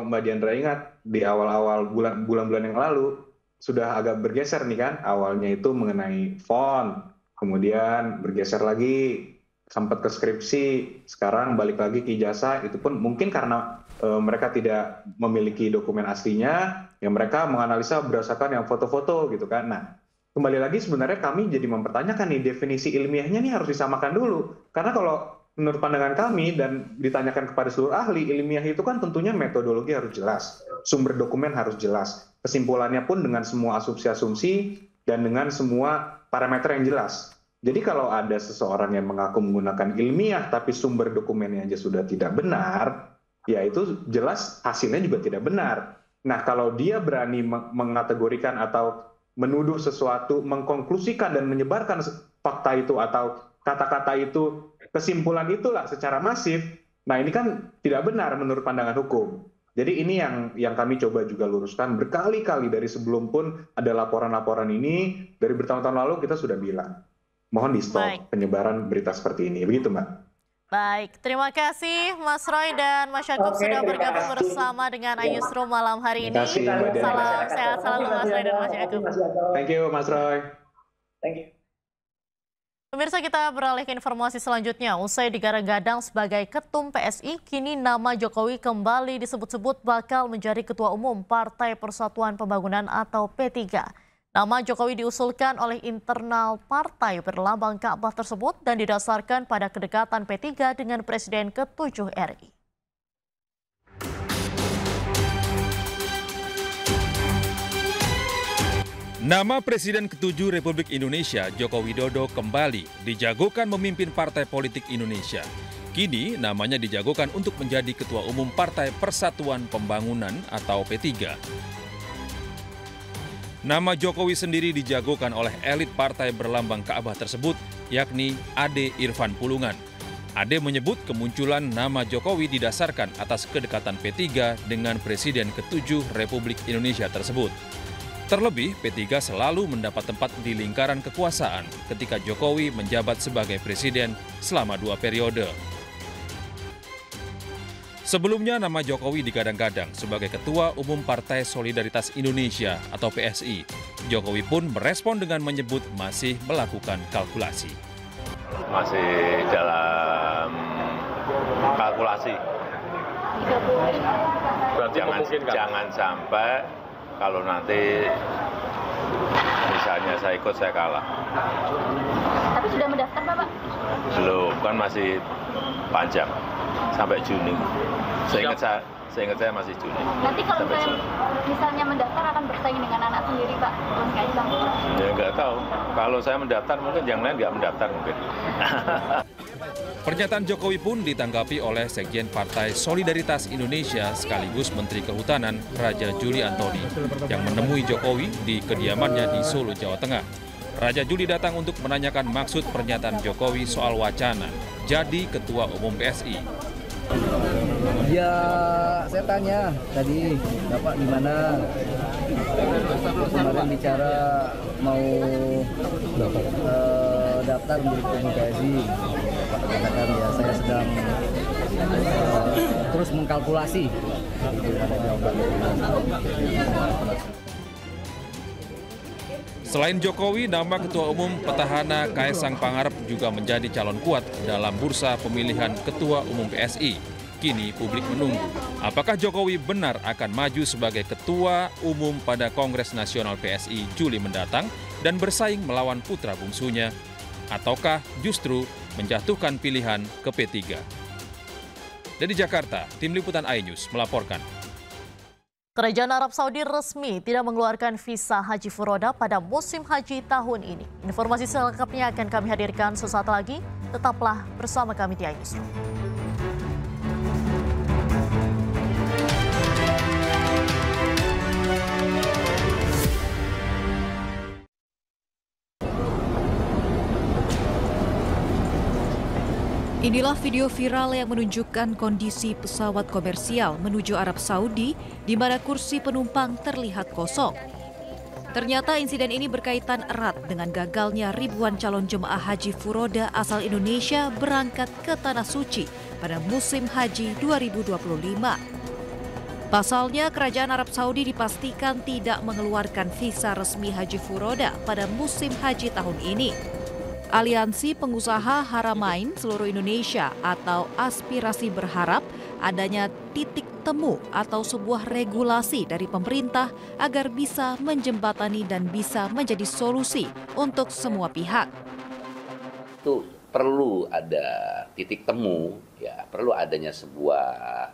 Mbak Diandra ingat di awal-awal bulan-bulan yang lalu sudah agak bergeser nih kan, awalnya itu mengenai font, kemudian bergeser lagi sempat ke skripsi, sekarang balik lagi ke ijazah. Itu pun mungkin karena mereka tidak memiliki dokumen aslinya, yang mereka menganalisa berdasarkan yang foto-foto gitu kan. Nah, kembali lagi sebenarnya kami jadi mempertanyakan nih definisi ilmiahnya nih harus disamakan dulu, karena kalau menurut pandangan kami dan ditanyakan kepada seluruh ahli, ilmiah itu kan tentunya metodologi harus jelas, sumber dokumen harus jelas, kesimpulannya pun dengan semua asumsi-asumsi dan dengan semua parameter yang jelas. Jadi kalau ada seseorang yang mengaku menggunakan ilmiah tapi sumber dokumennya aja sudah tidak benar, ya itu jelas hasilnya juga tidak benar. Nah, kalau dia berani mengategorikan atau menuduh sesuatu, mengkonklusikan dan menyebarkan fakta itu atau kata-kata itu, kesimpulan itulah secara masif, nah ini kan tidak benar menurut pandangan hukum. Jadi ini yang kami coba juga luruskan berkali-kali dari sebelum pun ada laporan-laporan ini, dari bertahun-tahun lalu kita sudah bilang, mohon di stop penyebaran berita seperti ini. Begitu, Mbak.
Baik, terima kasih Mas Roy dan Mas Yakub sudah bergabung bersama dengan iNewsroom malam hari ini. Salam sehat selalu Mas Roy dan Mas Yakub.
Thank you Mas Roy.
Thank you.
Pemirsa, kita beralih ke informasi selanjutnya. Usai digadang-gadang sebagai ketum PSI, kini nama Jokowi kembali disebut-sebut bakal menjadi Ketua Umum Partai Persatuan Pembangunan atau P3. Nama Jokowi diusulkan oleh internal partai berlambang Ka'bah tersebut dan didasarkan pada kedekatan P3 dengan Presiden ke-7 RI.
Nama Presiden ke-7 Republik Indonesia, Joko Widodo, kembali dijagokan memimpin Partai Politik Indonesia. Kini namanya dijagokan untuk menjadi Ketua Umum Partai Persatuan Pembangunan atau P3. Nama Jokowi sendiri dijagokan oleh elit partai berlambang Ka'bah tersebut, yakni Ade Irfan Pulungan. Ade menyebut kemunculan nama Jokowi didasarkan atas kedekatan P3 dengan Presiden ke-7 Republik Indonesia tersebut. Terlebih, P3 selalu mendapat tempat di lingkaran kekuasaan ketika Jokowi menjabat sebagai presiden selama 2 periode. Sebelumnya nama Jokowi digadang-gadang sebagai Ketua Umum Partai Solidaritas Indonesia atau PSI. Jokowi pun merespon dengan menyebut masih melakukan kalkulasi.
Masih dalam kalkulasi. Jangan sampai kalau nanti misalnya saya ikut saya kalah.
Tapi sudah mendaftar Bapak?
Belum, kan masih panjang sampai Juni. Saya ingat saya masih Juni.
Nanti kalau misalnya mendaftar akan bersaing dengan anak sendiri Pak, Mas Kaisang?
Ya nggak tahu. Kalau saya mendaftar mungkin yang lain nggak mendaftar mungkin.
Pernyataan Jokowi pun ditanggapi oleh Sekjen Partai Solidaritas Indonesia sekaligus Menteri Kehutanan Raja Juli Antoni yang menemui Jokowi di kediamannya di Solo, Jawa Tengah. Raja Juli datang untuk menanyakan maksud pernyataan Jokowi soal wacana jadi Ketua Umum PSI.
Ya, saya tanya tadi, Bapak gimana? Kemarin bicara mau daftar menjadi Ketua Umum PSI. Bapak katakan ya saya sedang terus mengkalkulasi.
Selain Jokowi, nama Ketua Umum petahana Kaisang Pangarep juga menjadi calon kuat dalam bursa pemilihan Ketua Umum PSI. Kini publik menunggu, apakah Jokowi benar akan maju sebagai Ketua Umum pada Kongres Nasional PSI Juli mendatang dan bersaing melawan putra bungsunya, ataukah justru menjatuhkan pilihan ke P3. Dari Jakarta, Tim Liputan iNews melaporkan.
Kerajaan Arab Saudi resmi tidak mengeluarkan visa haji furoda pada musim haji tahun ini. Informasi selengkapnya akan kami hadirkan sesaat lagi. Tetaplah bersama kami di iNews.
Inilah video viral yang menunjukkan kondisi pesawat komersial menuju Arab Saudi di mana kursi penumpang terlihat kosong. Ternyata insiden ini berkaitan erat dengan gagalnya ribuan calon jemaah haji furoda asal Indonesia berangkat ke Tanah Suci pada musim haji 2025. Pasalnya, Kerajaan Arab Saudi dipastikan tidak mengeluarkan visa resmi haji furoda pada musim haji tahun ini. Aliansi Pengusaha Haramain Seluruh Indonesia atau Aspirasi berharap adanya titik temu atau sebuah regulasi dari pemerintah agar bisa menjembatani dan bisa menjadi solusi untuk semua pihak.
Itu perlu ada titik temu, ya perlu adanya sebuah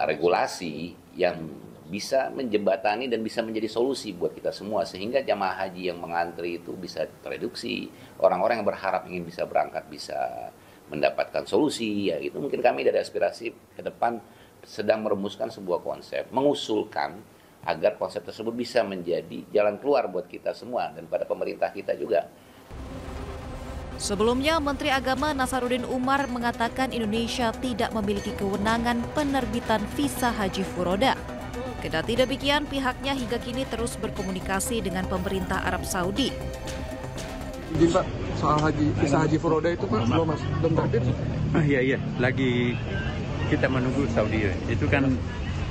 regulasi yang bisa menjembatani dan bisa menjadi solusi buat kita semua sehingga jamaah haji yang mengantri itu bisa tereduksi, orang-orang yang berharap ingin bisa berangkat bisa mendapatkan solusi, ya itu mungkin kami dari Aspirasi ke depan sedang merumuskan sebuah konsep, mengusulkan agar konsep tersebut bisa menjadi jalan keluar buat kita semua dan pada pemerintah kita juga.
Sebelumnya, Menteri Agama Nasaruddin Umar mengatakan Indonesia tidak memiliki kewenangan penerbitan visa haji furoda. Kendati demikian, pihaknya hingga kini terus berkomunikasi dengan pemerintah Arab Saudi.
Jadi Pak, soal visa Haji Furoda itu Pak belum terbit?
Iya, lagi kita menunggu Saudi. Itu kan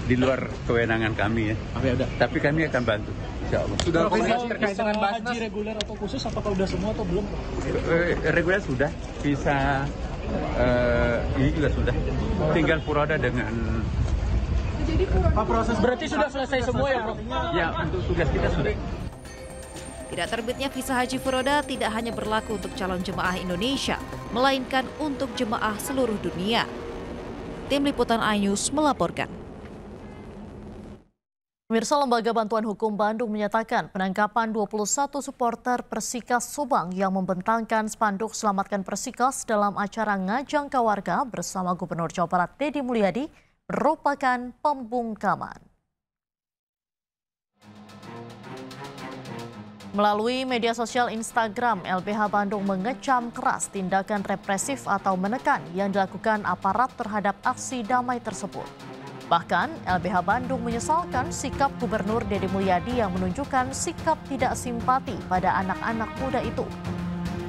di luar kewenangan kami ya. Tapi kami akan bantu. Insya Allah.
Sudah komunikasi terkait dengan
haji reguler atau khusus, apakah udah semua atau belum?
Reguler sudah, visa ini juga sudah. Tinggal Furoda dengan.
Pak, proses berarti sudah selesai semua ya, Prof?
Ya, untuk tugas kita sudah.
Tidak terbitnya visa Haji Furoda tidak hanya berlaku untuk calon jemaah Indonesia, melainkan untuk jemaah seluruh dunia. Tim Liputan iNews melaporkan.
Pemirsa, Lembaga Bantuan Hukum Bandung menyatakan penangkapan 21 supporter Persikas Subang yang membentangkan spanduk Selamatkan Persikas dalam acara Ngajang Kawarga bersama Gubernur Jawa Barat Deddy Mulyadi merupakan pembungkaman. Melalui media sosial Instagram, LBH Bandung mengecam keras tindakan represif atau menekan yang dilakukan aparat terhadap aksi damai tersebut. Bahkan, LBH Bandung menyesalkan sikap Gubernur Deddy Mulyadi yang menunjukkan sikap tidak simpati pada anak-anak muda itu.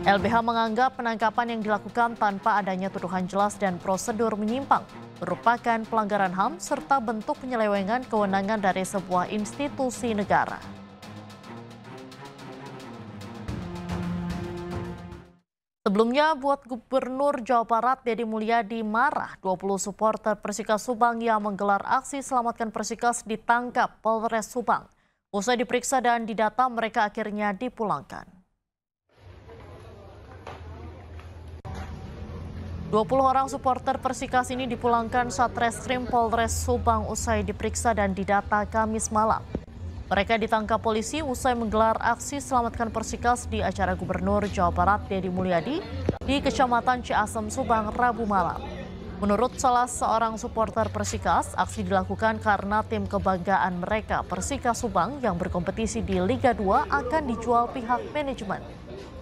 LBH menganggap penangkapan yang dilakukan tanpa adanya tuduhan jelas dan prosedur menyimpang merupakan pelanggaran HAM serta bentuk penyelewengan kewenangan dari sebuah institusi negara. Sebelumnya, buat Gubernur Jawa Barat Deddy Mulyadi marah 20 supporter Persikas Subang yang menggelar aksi Selamatkan Persikas ditangkap Polres Subang. Usai diperiksa dan didata, mereka akhirnya dipulangkan. 20 orang supporter Persikas ini dipulangkan Satreskrim Polres Subang usai diperiksa dan didata Kamis malam. Mereka ditangkap polisi usai menggelar aksi Selamatkan Persikas di acara Gubernur Jawa Barat Deddy Mulyadi di Kecamatan Ciasem, Subang, Rabu malam. Menurut salah seorang supporter Persikas, aksi dilakukan karena tim kebanggaan mereka Persikas Subang yang berkompetisi di Liga 2 akan dijual pihak manajemen.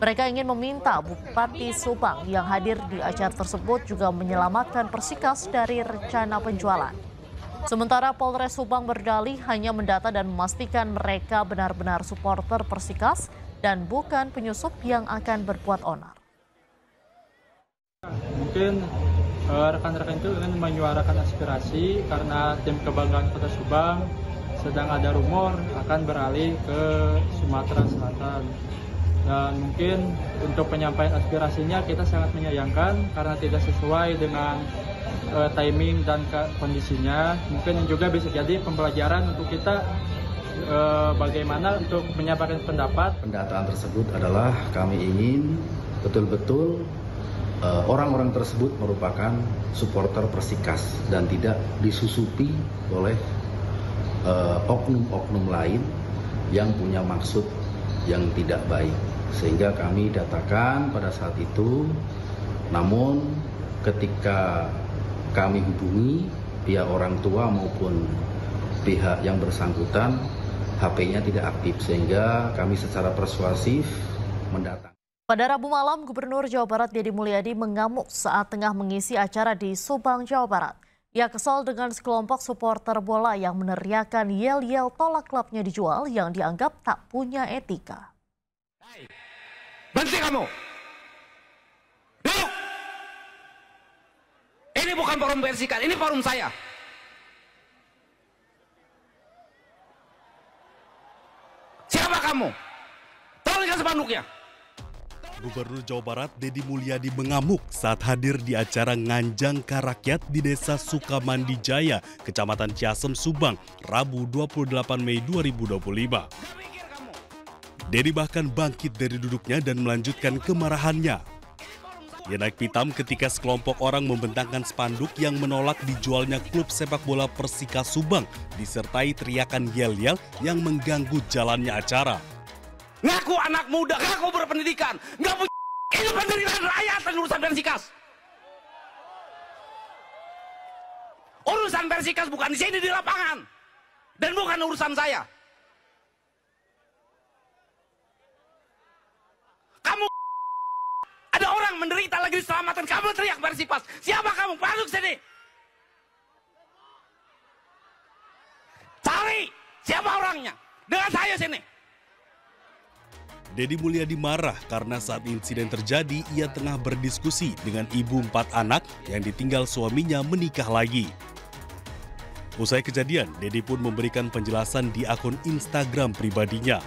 Mereka ingin meminta Bupati Subang yang hadir di acara tersebut juga menyelamatkan Persikas dari rencana penjualan. Sementara Polres Subang berdalih hanya mendata dan memastikan mereka benar-benar supporter Persikas dan bukan penyusup yang akan berbuat onar.
Mungkin rekan-rekan itu ingin menyuarakan aspirasi karena tim kebanggaan Kota Subang sedang ada rumor akan beralih ke Sumatera Selatan. Dan mungkin untuk penyampaian aspirasinya kita sangat menyayangkan karena tidak sesuai dengan timing dan kondisinya. Mungkin juga bisa jadi pembelajaran untuk kita bagaimana untuk menyampaikan pendapat.
Pendataan tersebut adalah kami ingin betul-betul orang-orang tersebut merupakan supporter Persikas dan tidak disusupi oleh oknum-oknum lain yang punya maksud yang tidak baik. Sehingga kami datakan pada saat itu, namun ketika kami hubungi pihak orang tua maupun pihak yang bersangkutan, HP-nya tidak aktif, sehingga kami secara persuasif mendatangi.
Pada Rabu malam, Gubernur Jawa Barat Deddy Mulyadi mengamuk saat tengah mengisi acara di Subang, Jawa Barat. Ia kesal dengan sekelompok supporter bola yang meneriakan yel-yel tolak klubnya dijual yang dianggap tak punya etika.
Berhenti kamu! Duduk! Ini bukan forum Persikas, ini forum saya. Siapa kamu? Tolongkan spanduknya.
Gubernur Jawa Barat Deddy Mulyadi mengamuk saat hadir di acara Nganjang Karakyat di Desa Sukamandi Jaya, Kecamatan Ciasem, Subang, Rabu 28 Mei 2025. Deddy bahkan bangkit dari duduknya dan melanjutkan kemarahannya. Ia naik pitam ketika sekelompok orang membentangkan spanduk yang menolak dijualnya klub sepak bola Persikas Subang, disertai teriakan yel-yel yang mengganggu jalannya acara.
Ngaku anak muda, ngaku berpendidikan, nggak punya ini penderitaan rakyat dan urusan Persikas. Urusan Persikas bukan di sini di lapangan, dan bukan urusan saya. Kamu ada orang menderita lagi diselamatkan, kamu teriak Persikas. Siapa kamu? Masuk sini. Cari siapa orangnya. Dengan saya sini.
Deddy Mulyadi marah karena saat insiden terjadi ia tengah berdiskusi dengan ibu 4 anak yang ditinggal suaminya menikah lagi. Usai kejadian, Deddy pun memberikan penjelasan di akun Instagram pribadinya.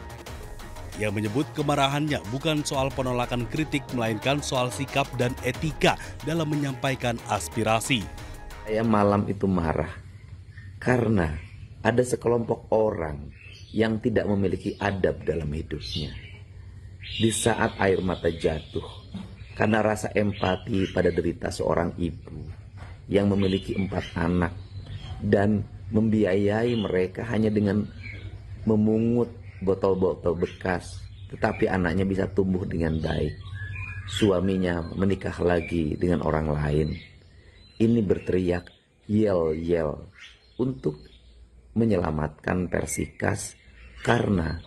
Ia menyebut kemarahannya bukan soal penolakan kritik melainkan soal sikap dan etika dalam menyampaikan aspirasi.
Saya malam itu marah karena ada sekelompok orang yang tidak memiliki adab dalam hidupnya. Di saat air mata jatuh, karena rasa empati pada derita seorang ibu yang memiliki 4 anak dan membiayai mereka hanya dengan memungut botol-botol bekas, tetapi anaknya bisa tumbuh dengan baik. Suaminya menikah lagi dengan orang lain. Ini berteriak yel-yel untuk menyelamatkan Persikas karena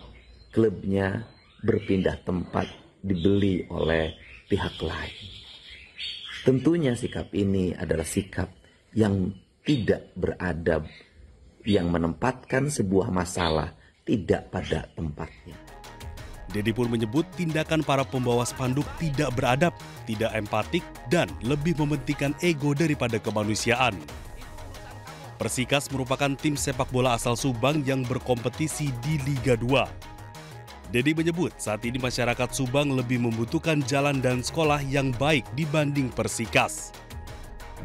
klubnya berpindah tempat dibeli oleh pihak lain. Tentunya sikap ini adalah sikap yang tidak beradab, yang menempatkan sebuah masalah tidak pada tempatnya.
Deddy pun menyebut tindakan para pembawa spanduk tidak beradab, tidak empatik, dan lebih mementingkan ego daripada kemanusiaan. Persikas merupakan tim sepak bola asal Subang yang berkompetisi di Liga 2. Deddy menyebut saat ini masyarakat Subang lebih membutuhkan jalan dan sekolah yang baik dibanding Persikas.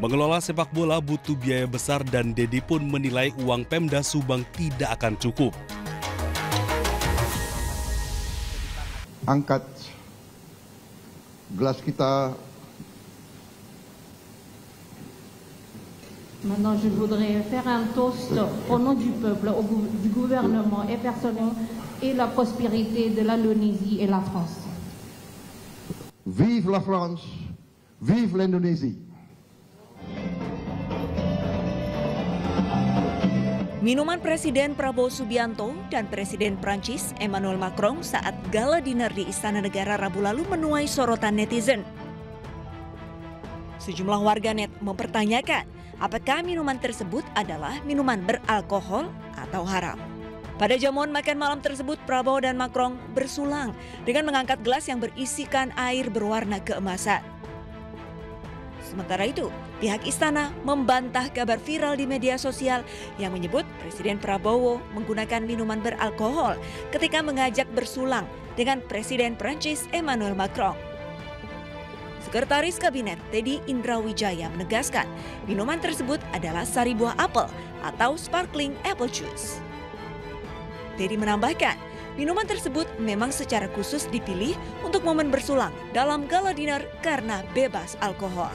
Mengelola sepak bola butuh biaya besar dan Deddy pun menilai uang Pemda Subang tidak akan cukup.
Angkat gelas kita.
Maintenant, je voudrais faire un toast au nom du peuple, du gouvernement et personnel et la prospérité de l'Indonésie et la France.
Vive la France, vive l'Indonésie.
Minuman Presiden Prabowo Subianto dan Presiden Prancis Emmanuel Macron saat gala dinner di Istana Negara Rabu lalu menuai sorotan netizen. Sejumlah warganet mempertanyakan apakah minuman tersebut adalah minuman beralkohol atau haram. Pada jamuan makan malam tersebut, Prabowo dan Macron bersulang dengan mengangkat gelas yang berisikan air berwarna keemasan. Sementara itu, pihak istana membantah kabar viral di media sosial yang menyebut Presiden Prabowo menggunakan minuman beralkohol ketika mengajak bersulang dengan Presiden Prancis Emmanuel Macron. Sekretaris Kabinet Teddy Indrawijaya menegaskan minuman tersebut adalah sari buah apel atau sparkling apple juice. Teddy menambahkan, minuman tersebut memang secara khusus dipilih untuk momen bersulang dalam gala dinner karena bebas alkohol.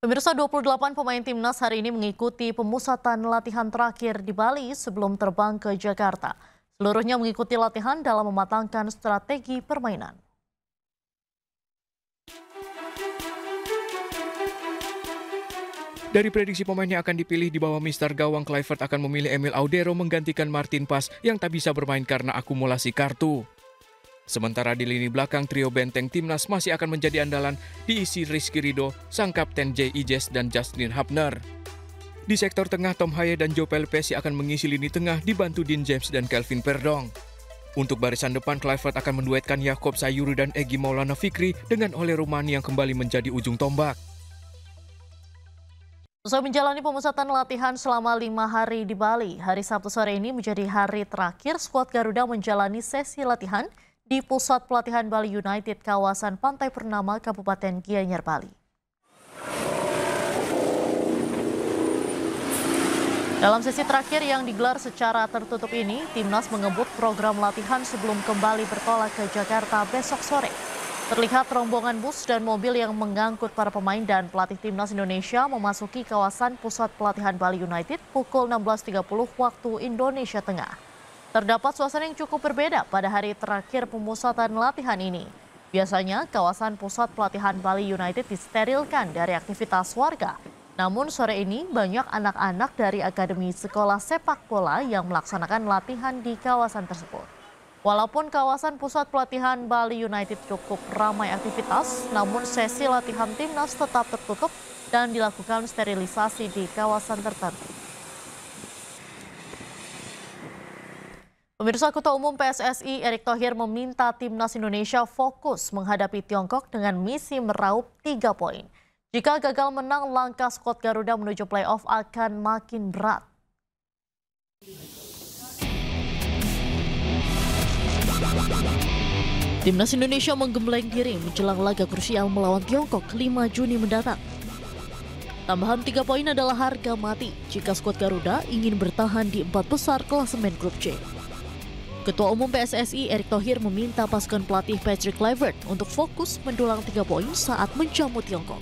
Pemirsa, 28 pemain timnas hari ini mengikuti pemusatan latihan terakhir di Bali sebelum terbang ke Jakarta. Seluruhnya mengikuti latihan dalam mematangkan strategi permainan.
Dari prediksi pemain yang akan dipilih di bawah Mister Gawang, Kluivert akan memilih Emil Audero menggantikan Martin Pas yang tak bisa bermain karena akumulasi kartu. Sementara di lini belakang, trio benteng timnas masih akan menjadi andalan diisi Rizky Ridho, sang kapten J. Ijes dan Justin Hubner. Di sektor tengah, Tom Haye dan Joe Pelpesi akan mengisi lini tengah dibantu Dean James dan Kelvin Perdong. Untuk barisan depan, Kluivert akan menduetkan Yaakob Sayuri dan Egy Maulana Fikri dengan Ole Rumani yang kembali menjadi ujung tombak.
Usai menjalani pemusatan latihan selama 5 hari di Bali, hari Sabtu sore ini menjadi hari terakhir skuad Garuda menjalani sesi latihan di Pusat Pelatihan Bali United kawasan Pantai Purnama, Kabupaten Gianyar, Bali. Dalam sesi terakhir yang digelar secara tertutup ini, timnas mengebut program latihan sebelum kembali bertolak ke Jakarta besok sore. Terlihat rombongan bus dan mobil yang mengangkut para pemain dan pelatih timnas Indonesia memasuki kawasan Pusat Pelatihan Bali United pukul 16.30 waktu Indonesia Tengah. Terdapat suasana yang cukup berbeda pada hari terakhir pemusatan latihan ini. Biasanya kawasan Pusat Pelatihan Bali United disterilkan dari aktivitas warga. Namun sore ini banyak anak-anak dari Akademi Sekolah Sepak Bola yang melaksanakan latihan di kawasan tersebut. Walaupun kawasan Pusat Pelatihan Bali United cukup ramai aktivitas, namun sesi latihan timnas tetap tertutup dan dilakukan sterilisasi di kawasan tertentu. Pemirsa, Ketua Umum PSSI Erick Thohir meminta Timnas Indonesia fokus menghadapi Tiongkok dengan misi meraup 3 poin. Jika gagal menang, langkah skuad Garuda menuju playoff akan makin berat. Timnas Indonesia menggembleng diri menjelang laga krusial melawan Tiongkok 5 Juni mendatang. Tambahan 3 poin adalah harga mati jika skuad Garuda ingin bertahan di 4 besar klasemen grup C. Ketua Umum PSSI Erick Thohir meminta pasukan pelatih Patrick Kluivert untuk fokus mendulang 3 poin saat menjamu Tiongkok.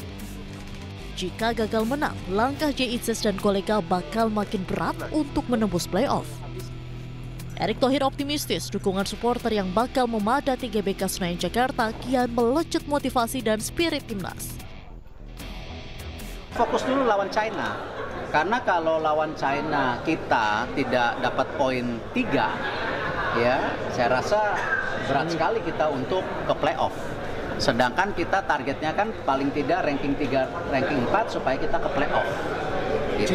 Jika gagal menang, langkah Jay Itzes dan kolega bakal makin berat untuk menembus playoff. Erick Thohir optimistis dukungan supporter yang bakal memadati GBK Senayan Jakarta kian melecut motivasi dan spirit timnas.
Fokus dulu lawan China, karena kalau lawan China kita tidak dapat poin 3, ya saya rasa berat sekali kita untuk ke playoff. Sedangkan kita targetnya kan paling tidak ranking 3, ranking 4 supaya kita ke playoff. Gitu.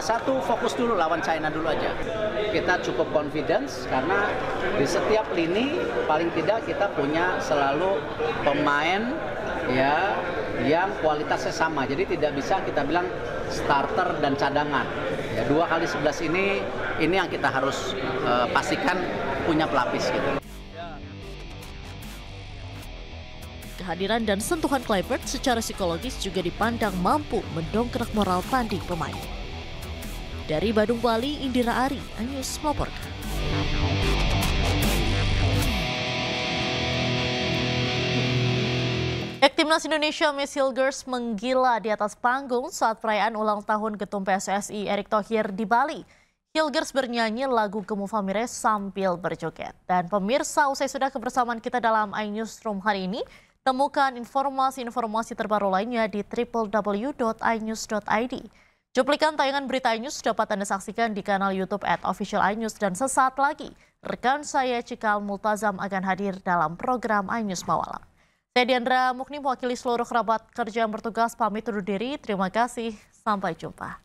Satu fokus dulu lawan China dulu aja. Kita cukup confidence karena di setiap lini paling tidak kita punya selalu pemain ya yang kualitasnya sama. Jadi tidak bisa kita bilang starter dan cadangan. Ya, 2x11 ini yang kita harus pastikan punya pelapis gitu.
Kehadiran dan sentuhan Kluivert secara psikologis juga dipandang mampu mendongkrak moral tanding pemain. Dari Badung, Bali, Indira Ari, iNews melaporkan. Timnas Indonesia Miss Hilgers menggila di atas panggung saat perayaan ulang tahun Ketum PSSI Erick Thohir di Bali. Hilgers bernyanyi lagu Gemu Famire sambil berjoget. Dan pemirsa, usai sudah kebersamaan kita dalam iNewsroom hari ini, temukan informasi-informasi terbaru lainnya di www.inews.id. Cuplikan tayangan berita iNews dapat Anda saksikan di kanal YouTube @official_iNews dan sesaat lagi rekan saya Cikal Multazam akan hadir dalam program iNews Malam. Saya Diandra Mukni mewakili seluruh kerabat kerja yang bertugas pamit undur diri. Terima kasih, sampai jumpa.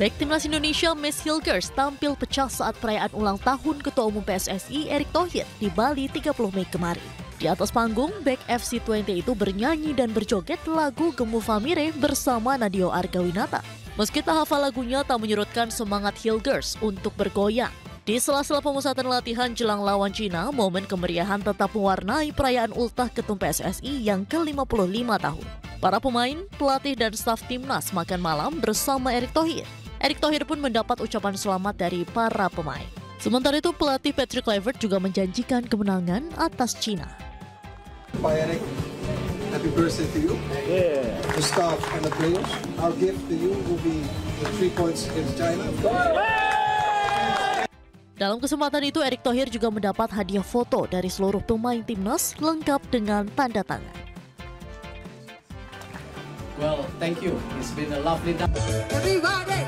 Baik Timnas Indonesia Miss Hilgers tampil pecah saat perayaan ulang tahun Ketua Umum PSSI Erick Thohir di Bali 30 Mei kemarin. Di atas panggung, Back FC20 itu bernyanyi dan berjoget lagu Gemu Famire bersama Nadeo Argawinata. Meski tak hafal lagunya, tak menyurutkan semangat Hilgers untuk bergoyang. Di sela-sela pemusatan latihan jelang lawan Cina, momen kemeriahan tetap mewarnai perayaan ultah Ketum PSSI yang ke-55 tahun. Para pemain, pelatih, dan staf timnas makan malam bersama Erick Thohir. Erick Thohir pun mendapat ucapan selamat dari para pemain. Sementara itu, pelatih Patrick Kluivert juga menjanjikan kemenangan atas Cina.
Pak Erick, happy birthday to you. Yeah. The staff and the players. Our gift to you will be the 3 points against China.
Dalam kesempatan itu, Erick Thohir juga mendapat hadiah foto dari seluruh pemain timnas lengkap dengan tanda tangan.
Well, thank you. It's been a lovely day. Everybody.